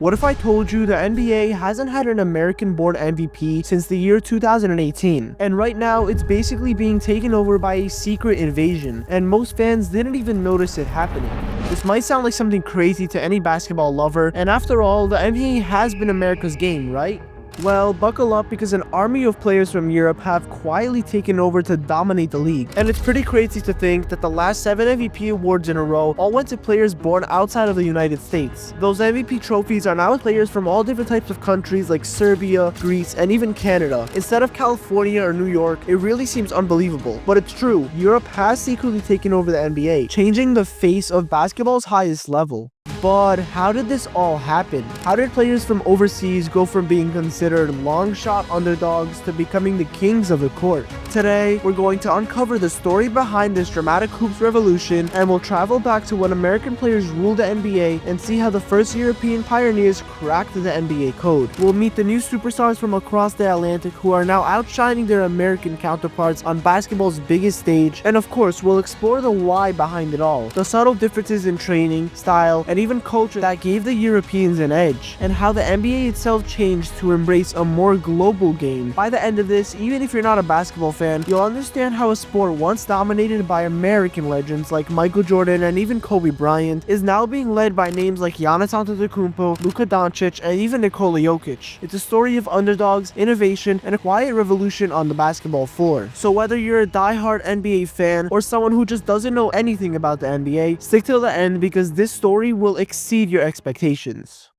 What if I told you the NBA hasn't had an American-born MVP since the year 2018, and right now it's basically being taken over by a secret invasion, and most fans didn't even notice it happening? This might sound like something crazy to any basketball lover, and after all, the NBA has been America's game, right? Well, buckle up because an army of players from Europe have quietly taken over to dominate the league. And it's pretty crazy to think that the last 7 MVP awards in a row all went to players born outside of the United States. Those MVP trophies are now with players from all different types of countries like Serbia, Greece, and even Canada. Instead of California or New York, it really seems unbelievable. But it's true, Europe has secretly taken over the NBA, changing the face of basketball's highest level. But how did this all happen? How did players from overseas go from being considered long shot underdogs to becoming the kings of the court? Today, we're going to uncover the story behind this dramatic hoops revolution, and we'll travel back to when American players ruled the NBA and see how the first European pioneers cracked the NBA code. We'll meet the new superstars from across the Atlantic who are now outshining their American counterparts on basketball's biggest stage, and of course, we'll explore the why behind it all, the subtle differences in training, style, and even culture that gave the Europeans an edge, and how the NBA itself changed to embrace a more global game. By the end of this, even if you're not a basketball fan, you'll understand how a sport once dominated by American legends like Michael Jordan and even Kobe Bryant is now being led by names like Giannis Antetokounmpo, Luka Doncic, and even Nikola Jokic. It's a story of underdogs, innovation, and a quiet revolution on the basketball floor. So whether you're a die-hard NBA fan or someone who just doesn't know anything about the NBA, stick till the end because this story will exceed your expectations.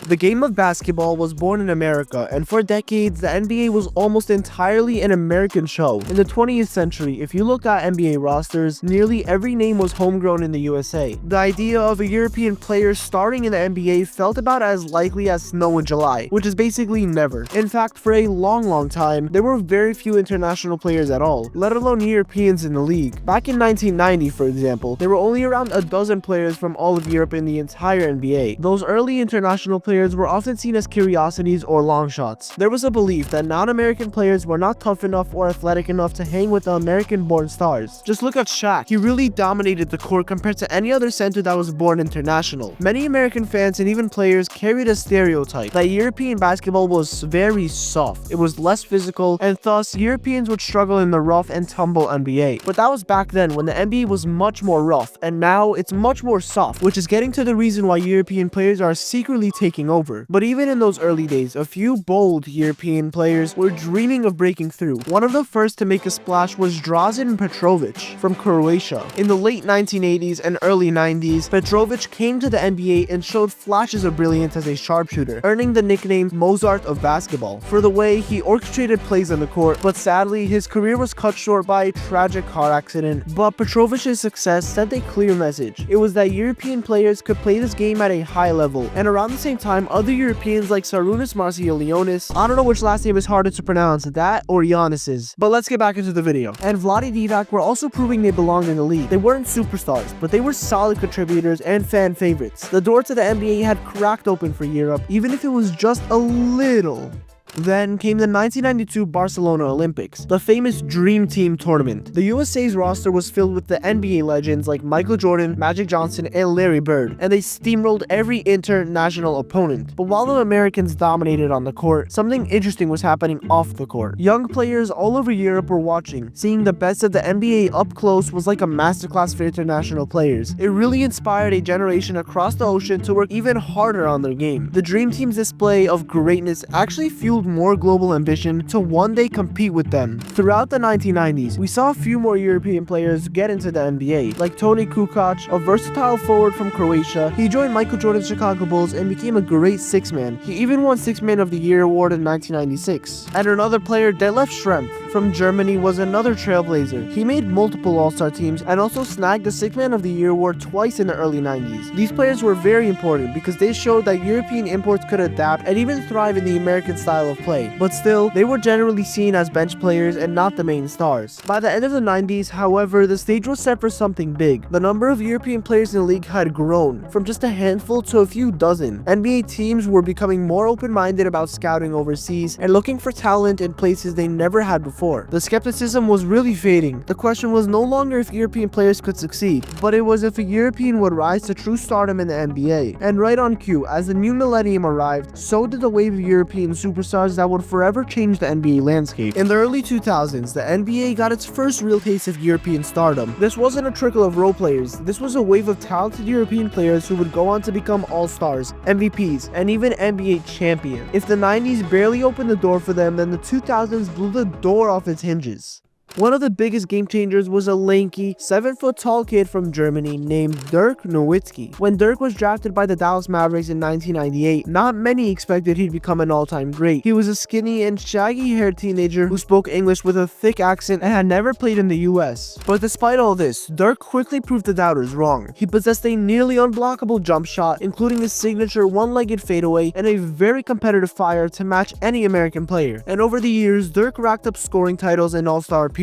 The game of basketball was born in America, and for decades, the NBA was almost entirely an American show. In the 20th century, if you looked at NBA rosters, nearly every name was homegrown in the USA. The idea of a European player starting in the NBA felt about as likely as snow in July, which is basically never. In fact, for a long time, there were very few international players at all, let alone Europeans in the league. Back in 1990, for example, there were only around a dozen players from all of Europe in the entire NBA. Those early international players were often seen as curiosities or long shots. There was a belief that non-American players were not tough enough or athletic enough to hang with the American-born stars. Just look at Shaq. He really dominated the court compared to any other center that was born international. Many American fans and even players carried a stereotype that European basketball was very soft. It was less physical, and thus Europeans would struggle in the rough and tumble NBA. But that was back then when the NBA was much more rough, and now it's much more soft, which is getting to the reason why European players are secretly taking over. But even in those early days, a few bold European players were dreaming of breaking through. One of the first to make a splash was Drazen Petrovic from Croatia. In the late 1980s and early 90s, Petrovic came to the NBA and showed flashes of brilliance as a sharpshooter, earning the nickname Mozart of basketball for the way he orchestrated plays on the court. But sadly, his career was cut short by a tragic car accident. But Petrovic's success sent a clear message. It was that European players could play this game at a high level, and around the same time, other Europeans like Sarunas Marciulionis, I don't know which last name is harder to pronounce, that or Giannis's. But let's get back into the video. And Vlade Divac were also proving they belonged in the league. They weren't superstars, but they were solid contributors and fan favorites. The door to the NBA had cracked open for Europe, even if it was just a little. Then came the 1992 Barcelona Olympics, the famous Dream Team tournament. The USA's roster was filled with the NBA legends like Michael Jordan, Magic Johnson, and Larry Bird, and they steamrolled every international opponent. But while the Americans dominated on the court, something interesting was happening off the court. Young players all over Europe were watching. Seeing the best of the NBA up close was like a masterclass for international players. It really inspired a generation across the ocean to work even harder on their game. The Dream Team's display of greatness actually fueled more global ambition to one day compete with them. Throughout the 1990s, we saw a few more European players get into the NBA, like Toni Kukoc, a versatile forward from Croatia. He joined Michael Jordan's Chicago Bulls and became a great six-man. He even won Six-Man of the Year award in 1996. And another player, Detlef Schrempf from Germany, was another trailblazer. He made multiple All-Star teams and also snagged the Six-Man of the Year award twice in the early 90s. These players were very important because they showed that European imports could adapt and even thrive in the American style of play, but still, they were generally seen as bench players and not the main stars. By the end of the 90s, however, the stage was set for something big. The number of European players in the league had grown, from just a handful to a few dozen. NBA teams were becoming more open-minded about scouting overseas and looking for talent in places they never had before. The skepticism was really fading. The question was no longer if European players could succeed, but it was if a European would rise to true stardom in the NBA. And right on cue, as the new millennium arrived, so did the wave of European superstars that would forever change the NBA landscape. In the early 2000s, the NBA got its first real taste of European stardom. This wasn't a trickle of role players, this was a wave of talented European players who would go on to become all-stars, MVPs, and even NBA champions. If the 90s barely opened the door for them, then the 2000s blew the door off its hinges. One of the biggest game changers was a lanky, 7-foot-tall kid from Germany named Dirk Nowitzki. When Dirk was drafted by the Dallas Mavericks in 1998, not many expected he'd become an all-time great. He was a skinny and shaggy-haired teenager who spoke English with a thick accent and had never played in the US. But despite all this, Dirk quickly proved the doubters wrong. He possessed a nearly unblockable jump shot, including his signature one-legged fadeaway and a very competitive fire to match any American player. And over the years, Dirk racked up scoring titles and all-star appearances.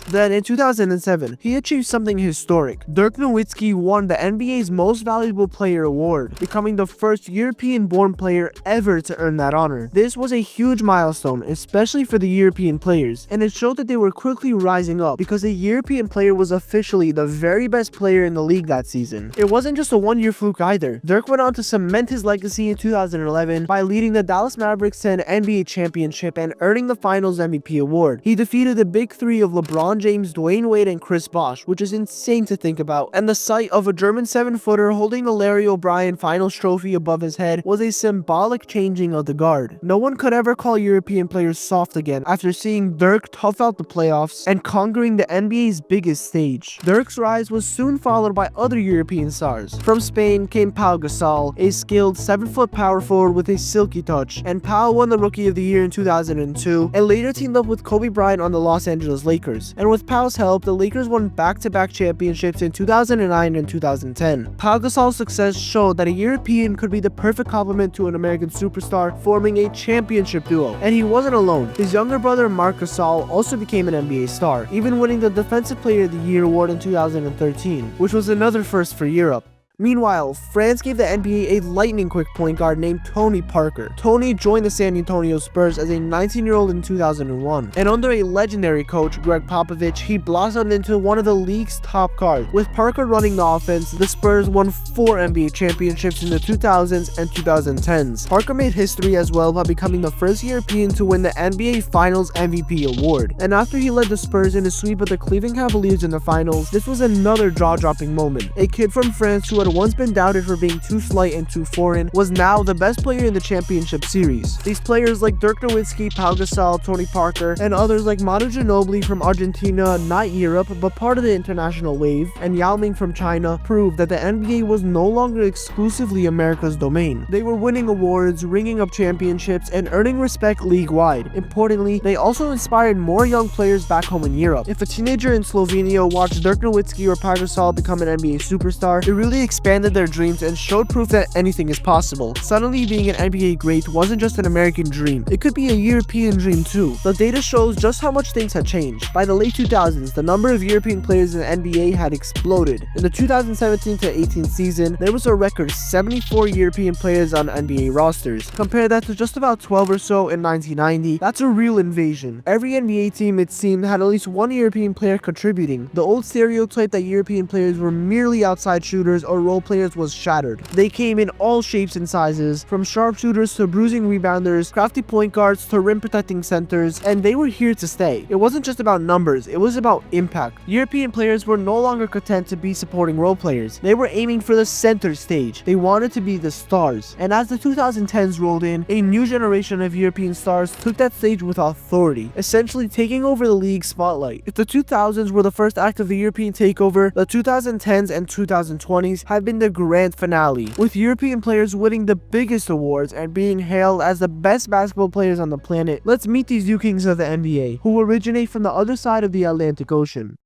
Then in 2007, he achieved something historic. Dirk Nowitzki won the NBA's Most Valuable Player award, becoming the first European-born player ever to earn that honor. This was a huge milestone, especially for the European players, and it showed that they were quickly rising up because a European player was officially the very best player in the league that season. It wasn't just a one-year fluke either. Dirk went on to cement his legacy in 2011 by leading the Dallas Mavericks to an NBA championship and earning the Finals MVP award. He defeated the big three of LeBron James, Dwayne Wade, and Chris Bosh, which is insane to think about, and the sight of a German 7-footer holding the Larry O'Brien Finals trophy above his head was a symbolic changing of the guard. No one could ever call European players soft again after seeing Dirk tough out the playoffs and conquering the NBA's biggest stage. Dirk's rise was soon followed by other European stars. From Spain came Pau Gasol, a skilled 7-foot power forward with a silky touch, and Pau won the Rookie of the Year in 2002 and later teamed up with Kobe Bryant on the Los Angeles Lakers. And with Pau's help, the Lakers won back-to-back championships in 2009 and 2010. Pau Gasol's success showed that a European could be the perfect complement to an American superstar, forming a championship duo. And he wasn't alone. His younger brother Marc Gasol also became an NBA star, even winning the Defensive Player of the Year award in 2013, which was another first for Europe. Meanwhile, France gave the NBA a lightning-quick point guard named Tony Parker. Tony joined the San Antonio Spurs as a 19-year-old in 2001, and under a legendary coach, Greg Popovich, he blossomed into one of the league's top guards. With Parker running the offense, the Spurs won 4 NBA championships in the 2000s and 2010s. Parker made history as well by becoming the first European to win the NBA Finals MVP award, and after he led the Spurs in a sweep of the Cleveland Cavaliers in the finals, this was another jaw-dropping moment. A kid from France who had once been doubted for being too slight and too foreign was now the best player in the championship series. These players like Dirk Nowitzki, Pau Gasol, Tony Parker, and others like Manu Ginobili from Argentina, not Europe, but part of the international wave, and Yao Ming from China, proved that the NBA was no longer exclusively America's domain. They were winning awards, ringing up championships, and earning respect league-wide. Importantly, they also inspired more young players back home in Europe. If a teenager in Slovenia watched Dirk Nowitzki or Pau Gasol become an NBA superstar, it really expanded their dreams and showed proof that anything is possible. Suddenly being an NBA great wasn't just an American dream, it could be a European dream too. The data shows just how much things had changed. By the late 2000s, the number of European players in the NBA had exploded. In the 2017-18 season, there was a record 74 European players on NBA rosters. Compare that to just about 12 or so in 1990, that's a real invasion. Every NBA team, it seemed, had at least one European player contributing. The old stereotype that European players were merely outside shooters or role players was shattered. They came in all shapes and sizes, from sharpshooters to bruising rebounders, crafty point guards to rim protecting centers, and they were here to stay. It wasn't just about numbers, it was about impact. European players were no longer content to be supporting role players. They were aiming for the center stage. They wanted to be the stars. And as the 2010s rolled in, a new generation of European stars took that stage with authority, essentially taking over the league spotlight. If the 2000s were the first act of the European takeover, the 2010s and 2020s have been the grand finale, with European players winning the biggest awards and being hailed as the best basketball players on the planet. Let's meet these new kings of the NBA, who originate from the other side of the Atlantic Ocean.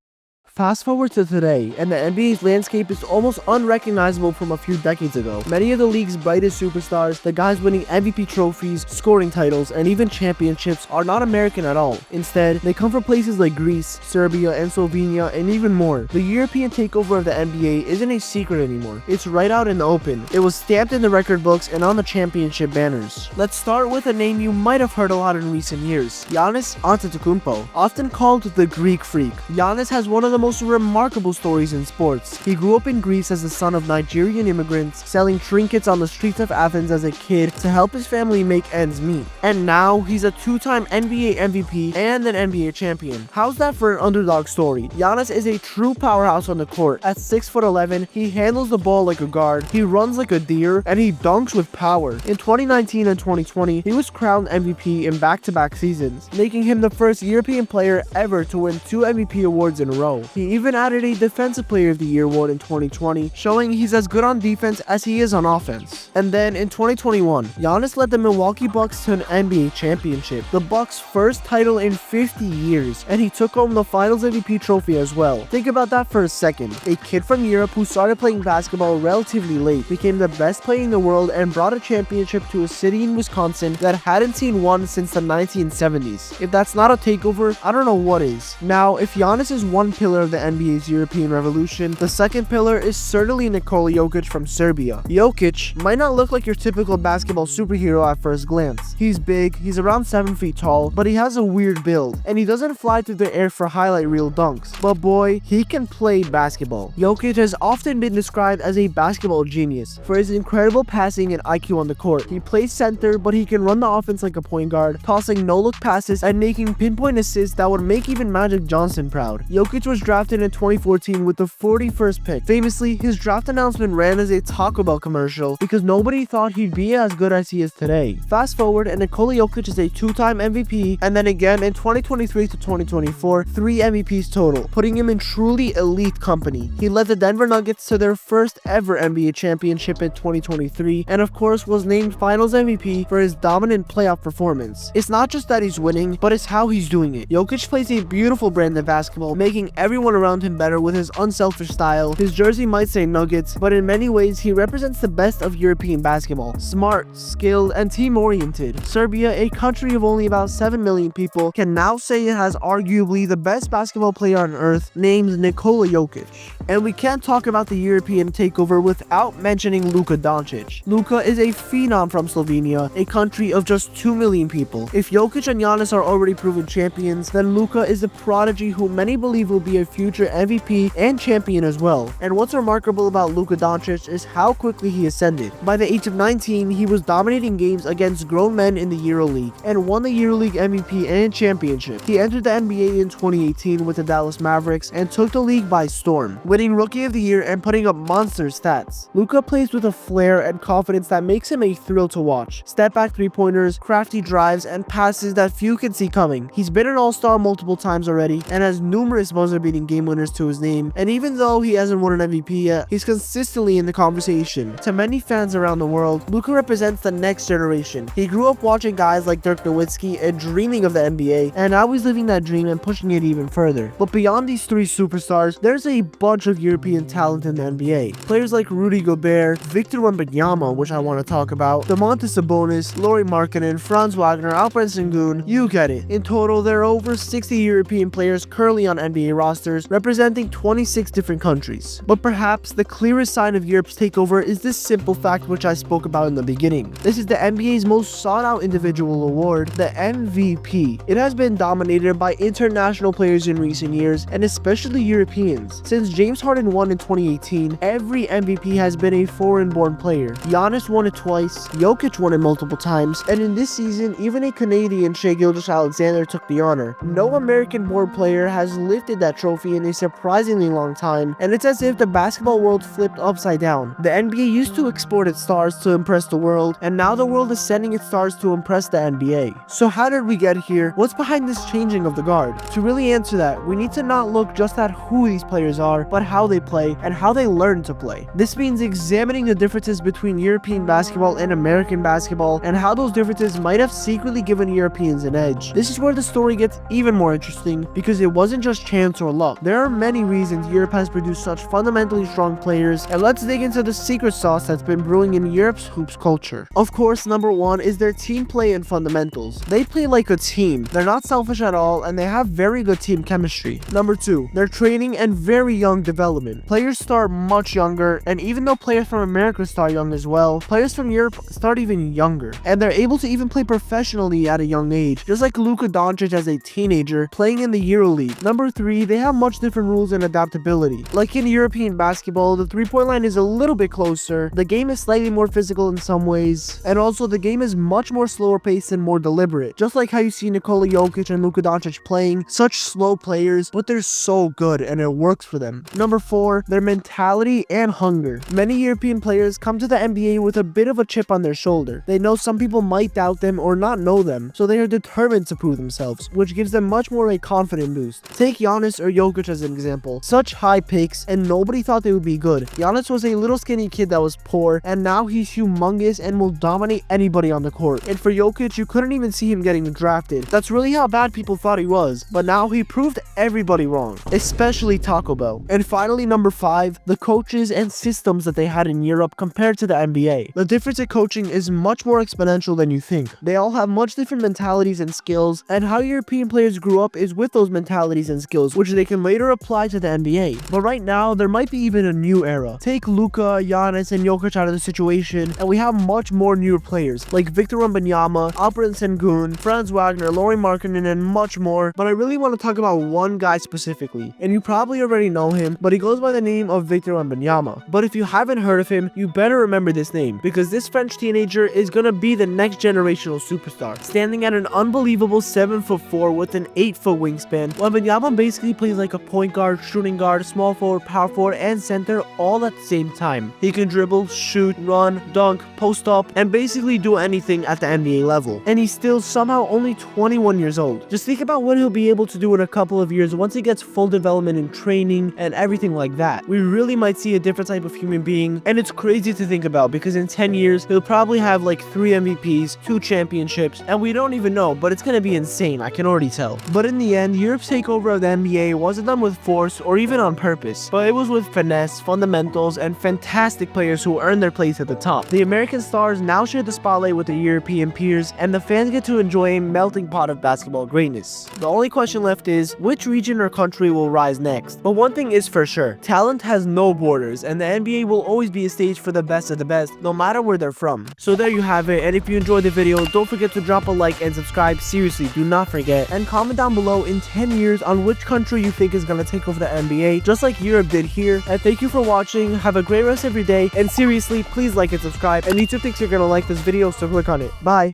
Fast forward to today, and the NBA's landscape is almost unrecognizable from a few decades ago. Many of the league's brightest superstars, the guys winning MVP trophies, scoring titles, and even championships, are not American at all. Instead, they come from places like Greece, Serbia, and Slovenia, and even more. The European takeover of the NBA isn't a secret anymore. It's right out in the open. It was stamped in the record books and on the championship banners. Let's start with a name you might have heard a lot in recent years: Giannis Antetokounmpo. Often called the Greek Freak, Giannis has one of the most remarkable stories in sports. He grew up in Greece as the son of Nigerian immigrants, selling trinkets on the streets of Athens as a kid to help his family make ends meet. And now he's a two-time NBA MVP and an NBA champion. How's that for an underdog story? Giannis is a true powerhouse on the court. At 6'11", he handles the ball like a guard, he runs like a deer, and he dunks with power. In 2019 and 2020, he was crowned MVP in back-to-back seasons, making him the first European player ever to win 2 MVP awards in a row. He even added a Defensive Player of the Year award in 2020, showing he's as good on defense as he is on offense. And then in 2021, Giannis led the Milwaukee Bucks to an NBA championship, the Bucks' first title in 50 years, and he took home the Finals MVP trophy as well. Think about that for a second. A kid from Europe who started playing basketball relatively late became the best player in the world and brought a championship to a city in Wisconsin that hadn't seen one since the 1970s. If that's not a takeover, I don't know what is. Now, if Giannis is one pillar of the NBA's European revolution, the second pillar is certainly Nikola Jokic from Serbia. Jokic might not look like your typical basketball superhero at first glance. He's big, he's around 7 feet tall, but he has a weird build, and he doesn't fly through the air for highlight reel dunks. But boy, he can play basketball. Jokic has often been described as a basketball genius for his incredible passing and IQ on the court. He plays center, but he can run the offense like a point guard, tossing no-look passes and making pinpoint assists that would make even Magic Johnson proud. Jokic was drafted in 2014 with the 41st pick. Famously, his draft announcement ran as a Taco Bell commercial because nobody thought he'd be as good as he is today. Fast forward, and Nikola Jokic is a 2-time MVP, and then again in 2023 to 2024, 3 MVPs total, putting him in truly elite company. He led the Denver Nuggets to their first ever NBA championship in 2023, and of course was named Finals MVP for his dominant playoff performance. It's not just that he's winning, but it's how he's doing it. Jokic plays a beautiful brand of basketball, making everyone around him better with his unselfish style. His jersey might say Nuggets, but in many ways he represents the best of European basketball. Smart, skilled, and team-oriented. Serbia, a country of only about 7 million people, can now say it has arguably the best basketball player on earth, named Nikola Jokic. And we can't talk about the European takeover without mentioning Luka Doncic. Luka is a phenom from Slovenia, a country of just 2 million people. If Jokic and Giannis are already proven champions, then Luka is a prodigy who many believe will be a future MVP and champion as well. And what's remarkable about Luka Doncic is how quickly he ascended. By the age of 19, he was dominating games against grown men in the EuroLeague and won the EuroLeague MVP and championship. He entered the NBA in 2018 with the Dallas Mavericks and took the league by storm, winning Rookie of the Year and putting up monster stats. Luka plays with a flair and confidence that makes him a thrill to watch. Step back three-pointers, crafty drives, and passes that few can see coming. He's been an all-star multiple times already and has numerous buzzer-beating game winners to his name, and even though he hasn't won an MVP yet, he's consistently in the conversation. To many fans around the world, Luka represents the next generation. He grew up watching guys like Dirk Nowitzki and dreaming of the NBA, and now he's living that dream and pushing it even further. But beyond these 3 superstars, there's a bunch of European talent in the NBA. Players like Rudy Gobert, Victor Wembanyama, which I want to talk about, Domantas Sabonis, Lauri Markkanen, Franz Wagner, Alperen Sengun, you get it. In total, there are over 60 European players currently on NBA rosters, representing 26 different countries. But perhaps the clearest sign of Europe's takeover is this simple fact which I spoke about in the beginning. This is the NBA's most sought-out individual award, the MVP. It has been dominated by international players in recent years, and especially Europeans. Since James Harden won in 2018, every MVP has been a foreign-born player. Giannis won it twice, Jokic won it multiple times, and in this season, even a Canadian, Shai Gilgeous-Alexander, took the honor. No American-born player has lifted that trophy in a surprisingly long time, and it's as if the basketball world flipped upside down. The NBA used to export its stars to impress the world, and now the world is sending its stars to impress the NBA. So how did we get here? What's behind this changing of the guard? To really answer that, we need to not look just at who these players are, but how they play and how they learn to play. This means examining the differences between European basketball and American basketball, and how those differences might have secretly given Europeans an edge. This is where the story gets even more interesting, because it wasn't just chance or luck. luck. There are many reasons Europe has produced such fundamentally strong players, and let's dig into the secret sauce that's been brewing in Europe's hoops culture. Of course, number one is their team play and fundamentals. They play like a team. They're not selfish at all, and they have very good team chemistry. Number two, their training and very young development. Players start much younger, and even though players from America start young as well, players from Europe start even younger, and they're able to even play professionally at a young age, just like Luka Doncic as a teenager playing in the EuroLeague. Number three, they have much different rules and adaptability. Like in European basketball, the three-point line is a little bit closer, the game is slightly more physical in some ways, and also the game is much more slower paced and more deliberate. Just like how you see Nikola Jokic and Luka Doncic playing, such slow players, but they're so good and it works for them. Number four, their mentality and hunger. Many European players come to the NBA with a bit of a chip on their shoulder. They know some people might doubt them or not know them, so they are determined to prove themselves, which gives them much more a confident boost. Take Giannis or Jokic as an example. Such high picks, and nobody thought they would be good. Giannis was a little skinny kid that was poor, and now he's humongous and will dominate anybody on the court. And for Jokic, you couldn't even see him getting drafted. That's really how bad people thought he was, but now he proved everybody wrong, especially Taco Bell. And finally, number five, the coaches and systems that they had in Europe compared to the NBA. The difference in coaching is much more exponential than you think. They all have much different mentalities and skills, and how European players grew up is with those mentalities and skills, which they can later apply to the NBA. But right now, there might be even a new era. Take Luka, Giannis, and Jokic out of the situation, and we have much more newer players, like Victor Wembanyama, Alperen Sengun, Franz Wagner, Lauri Markkanen, and much more. But I really want to talk about one guy specifically, and you probably already know him, but he goes by the name of Victor Wembanyama. But if you haven't heard of him, you better remember this name, because this French teenager is gonna be the next generational superstar. Standing at an unbelievable 7'4" with an 8-foot wingspan, Wembanyama basically plays like a point guard, shooting guard, small forward, power forward, and center all at the same time. He can dribble, shoot, run, dunk, post up, and basically do anything at the NBA level. And he's still somehow only 21 years old. Just think about what he'll be able to do in a couple of years once he gets full development in training and everything like that. We really might see a different type of human being, and it's crazy to think about because in 10 years, he'll probably have like 3 MVPs, 2 championships, and we don't even know, but it's gonna be insane, I can already tell. But in the end, Europe's takeover of the NBA wasn't done with force or even on purpose, but it was with finesse, fundamentals, and fantastic players who earned their place at the top. The American stars now share the spotlight with their European peers, and the fans get to enjoy a melting pot of basketball greatness. The only question left is, which region or country will rise next? But one thing is for sure, talent has no borders, and the NBA will always be a stage for the best of the best, no matter where they're from. So there you have it, and if you enjoyed the video, don't forget to drop a like and subscribe. Seriously, do not forget, and comment down below in 10 years on which country you think is gonna take over the NBA, just like Europe did here. And thank you for watching, have a great rest of your day, and seriously, please like and subscribe, and YouTube thinks you're gonna like this video, so click on it. Bye!